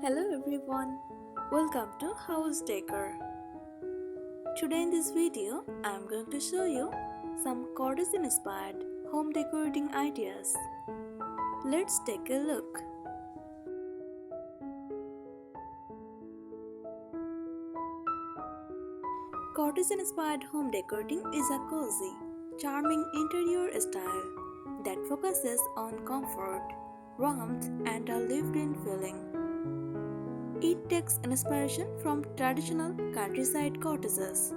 Hello everyone, welcome to House Decor. Today in this video, I am going to show you some cottage inspired home decorating ideas. Let's take a look. Cottage inspired home decorating is a cozy, charming interior style that focuses on comfort, warmth, and a lived-in feeling. It takes inspiration from traditional countryside cottages,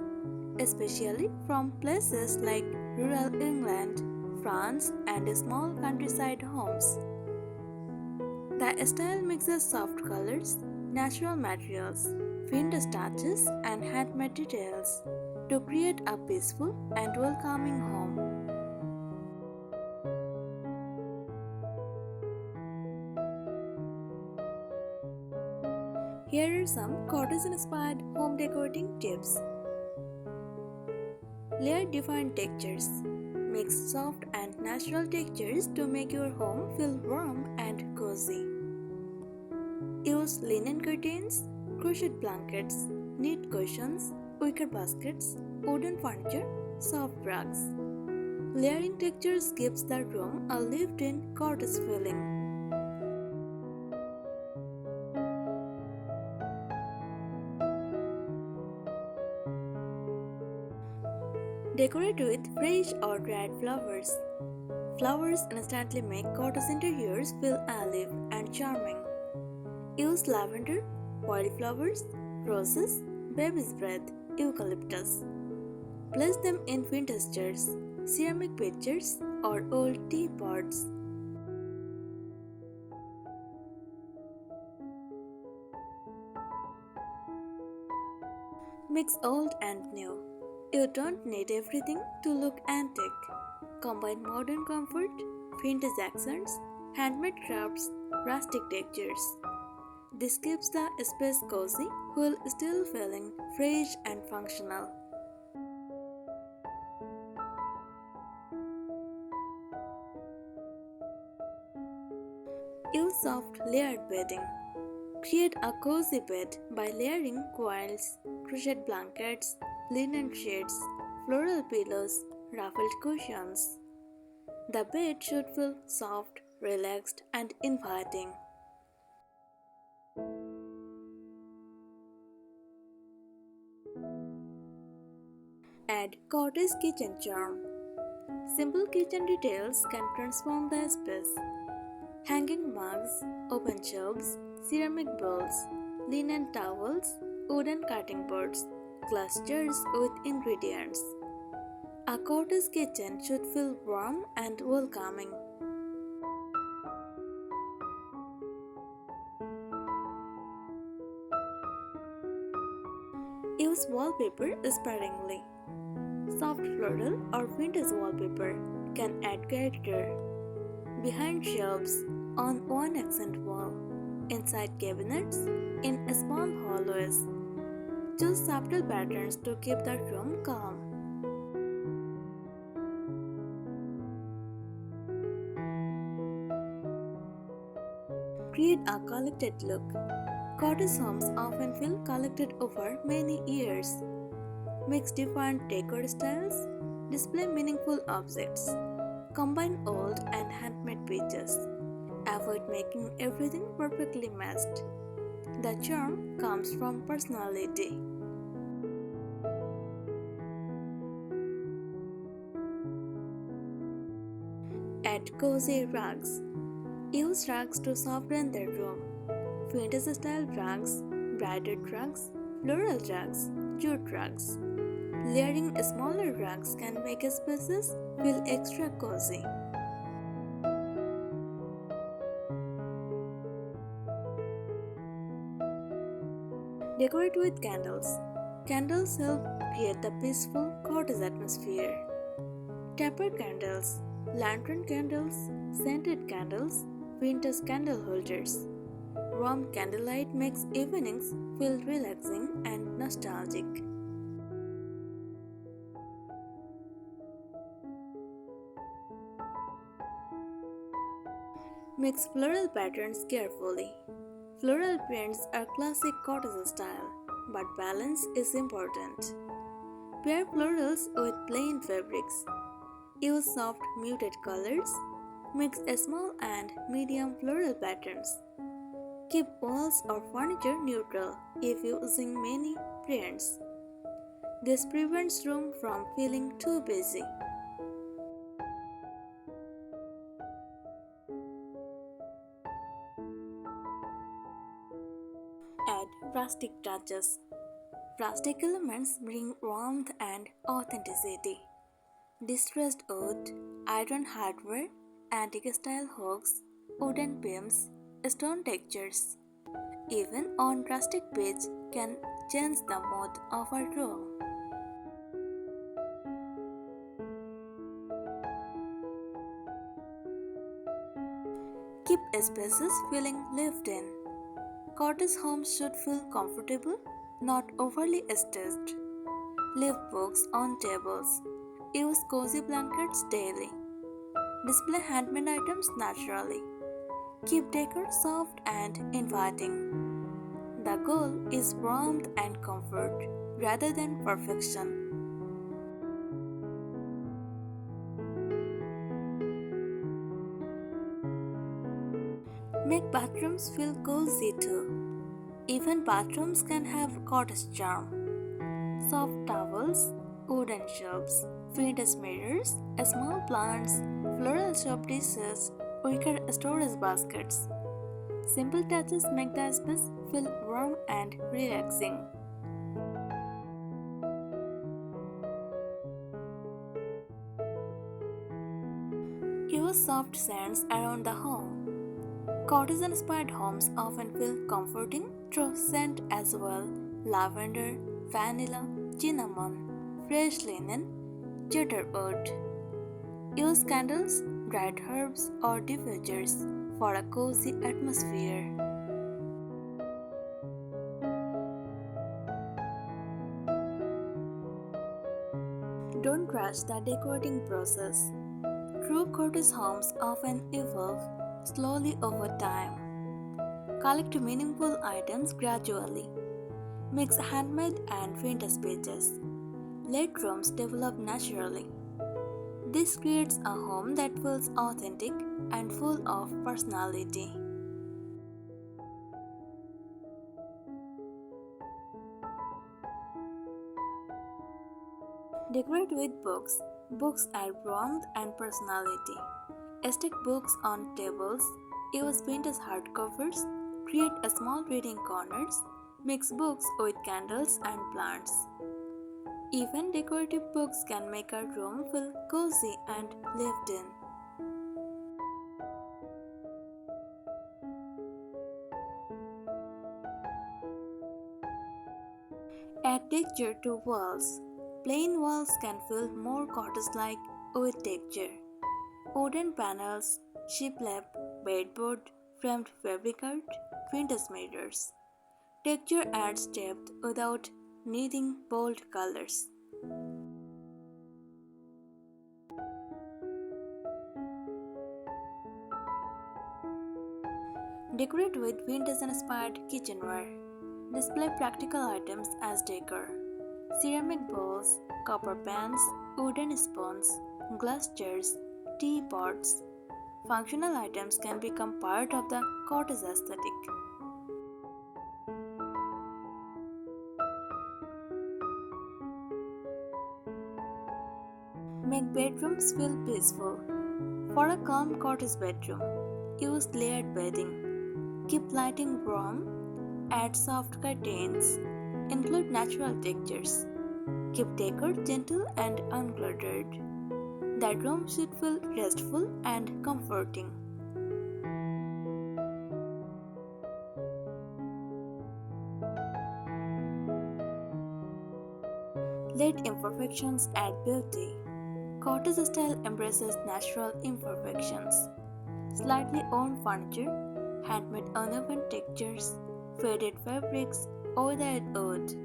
especially from places like rural England, France, and small countryside homes. The style mixes soft colors, natural materials, vintage touches, and handmade details to create a peaceful and welcoming home. Here are some cottage-inspired home decorating tips. Layer different textures. Mix soft and natural textures to make your home feel warm and cozy. Use linen curtains, crochet blankets, knit cushions, wicker baskets, wooden furniture, soft rugs. Layering textures gives the room a lived-in cottage feeling. Decorate with fresh or dried flowers. Flowers instantly make cottage interiors feel alive and charming. Use lavender, wildflowers, roses, baby's breath, eucalyptus. Place them in vintage jars, ceramic pitchers, or old teapots. Mix old and new. You don't need everything to look antique. Combine modern comfort, vintage accents, handmade crafts, rustic textures. This keeps the space cozy while still feeling fresh and functional. Use soft layered bedding. Create a cozy bed by layering quilts, crochet blankets, linen sheets, floral pillows, ruffled cushions. The bed should feel soft, relaxed, and inviting. Add cottage kitchen charm. Simple kitchen details can transform the space. Hanging mugs, open shelves, ceramic bowls, linen towels, wooden cutting boards, glass jars with ingredients. A cottage kitchen should feel warm and welcoming. Use wallpaper sparingly. Soft floral or vintage wallpaper can add character. Behind shelves, on one accent wall, inside cabinets, in small hallways. Choose subtle patterns to keep the room calm. Create a collected look. Cottage homes often feel collected over many years. Mix different decor styles, display meaningful objects, combine old and handmade pieces. Avoid making everything perfectly matched. The charm comes from personality. Add cozy rugs. Use rugs to soften the room. Vintage style rugs, braided rugs, floral rugs, jute rugs. Layering smaller rugs can make spaces feel extra cozy. Decorate with candles. Candles help create the peaceful cottage atmosphere. Taper candles, lantern candles, scented candles, vintage candle holders. Warm candlelight makes evenings feel relaxing and nostalgic. Mix floral patterns carefully. Floral prints are classic cottage style, but balance is important. Pair florals with plain fabrics. Use soft muted colors. Mix small and medium floral patterns. Keep walls or furniture neutral if using many prints. This prevents room from feeling too busy. Add rustic touches. Rustic elements bring warmth and authenticity. Distressed wood, iron hardware, antique style hooks, wooden beams, stone textures. Even on rustic beach can change the mood of a room. Keep spaces feeling lived in. Cottage homes should feel comfortable, not overly staged. Leave books on tables. Use cozy blankets daily. Display handmade items naturally. Keep decor soft and inviting. The goal is warmth and comfort rather than perfection. Make bathrooms feel cozy too. Even bathrooms can have cottage charm. Soft towels, wooden shelves, vintage mirrors, small plants, floral shop dishes, wicker storage baskets. Simple touches make the space feel warm and relaxing. Use soft scents around the home. Cottage-inspired homes often feel comforting through scent as well: lavender, vanilla, cinnamon, fresh linen, cedarwood. Use candles, dried herbs, or diffusers for a cozy atmosphere. Don't rush the decorating process. True cottage homes often evolve slowly over time. Collect meaningful items gradually. Mix handmade and vintage pieces. Let rooms develop naturally. This creates a home that feels authentic and full of personality. Decorate with books. Books add warmth and personality. Stick books on tables. Use vintage hardcovers. Create a small reading corners. Mix books with candles and plants. Even decorative books can make a room feel cozy and lived in. Add texture to walls. Plain walls can feel more cottage-like with texture. Wooden panels, shiplap, bedboard, framed fabric art, vintage mirrors. Texture adds depth without needing bold colors. Decorate with vintage-inspired kitchenware. Display practical items as decor. Ceramic bowls, copper pans, wooden spoons, glass jars, teapots. Functional items can become part of the cottage aesthetic. Make bedrooms feel peaceful. For a calm cottage bedroom, use layered bedding. Keep lighting warm. Add soft curtains. Include natural textures. Keep decor gentle and uncluttered. The room should feel restful and comforting. Let imperfections add beauty. Cottage style embraces natural imperfections. Slightly worn furniture, handmade uneven textures, faded fabrics, weathered wood.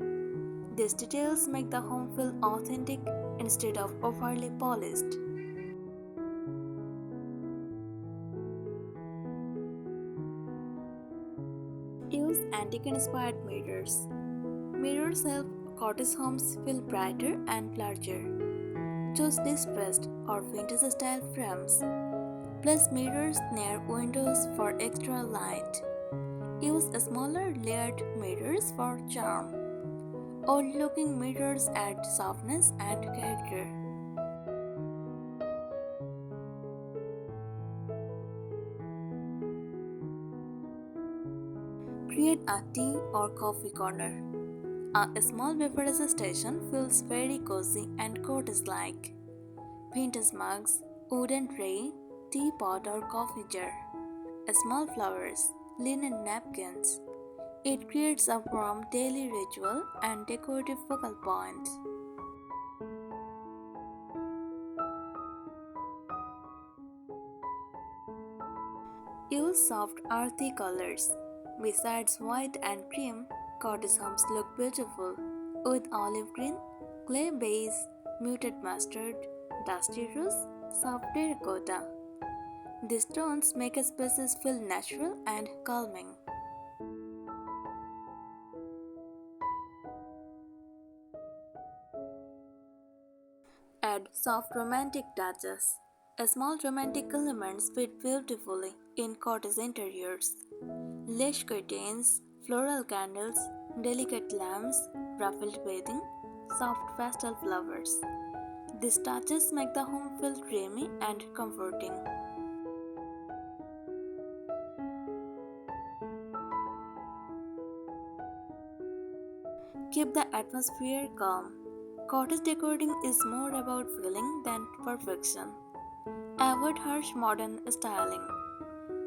These details make the home feel authentic instead of overly polished. Use antique-inspired mirrors. Mirrors help cottage homes feel brighter and larger. Choose distressed or vintage-style frames. Place mirrors near windows for extra light. Use smaller layered mirrors for charm. Old-looking mirrors add softness and character. Create a tea or coffee corner. A small beverage station feels very cozy and cottage-like. Vintage mugs, wooden tray, teapot or coffee jar, small flowers, linen napkins. It creates a warm daily ritual and decorative focal point. Use soft earthy colors. Besides white and cream, cottage homes look beautiful with olive green, clay beige, muted mustard, dusty rose, soft terracotta. These tones make spaces feel natural and calming. Add soft romantic touches. Small romantic elements fit beautifully in cottage interiors. Lace curtains, floral candles, delicate lamps, ruffled bedding, soft pastel flowers. These touches make the home feel dreamy and comforting. Keep the atmosphere calm. Cottage decorating is more about feeling than perfection. Avoid harsh modern styling.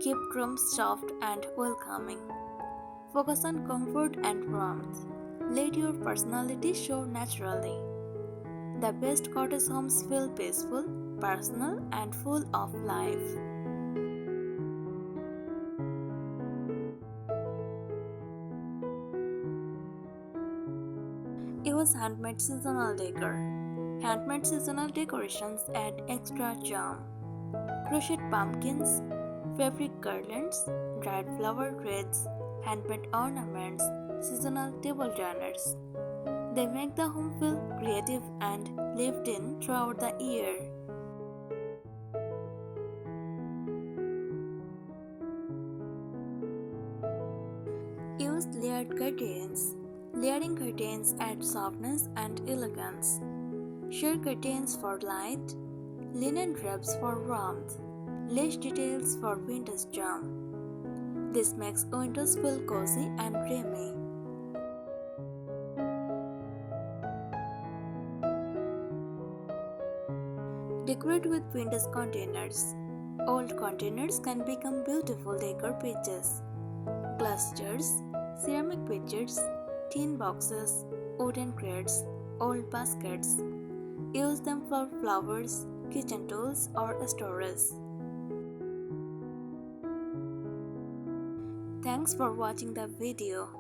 Keep rooms soft and welcoming. Focus on comfort and warmth. Let your personality show naturally. The best cottage homes feel peaceful, personal, and full of life. Use handmade seasonal decor. Handmade seasonal decorations add extra charm. Crochet pumpkins, fabric garlands, dried flower wreaths, handmade ornaments, seasonal table runners. They make the home feel creative and lived in throughout the year. Use layered curtains. Layering curtains add softness and elegance. Sheer curtains for light, linen drapes for warmth, lace details for vintage charm. This makes windows feel cozy and dreamy. Decorate with vintage containers. Old containers can become beautiful decor pieces. Glass jars, ceramic pitchers, tin boxes, wooden crates, old baskets. Use them for flowers, kitchen tools, or storage. Thanks for watching the video.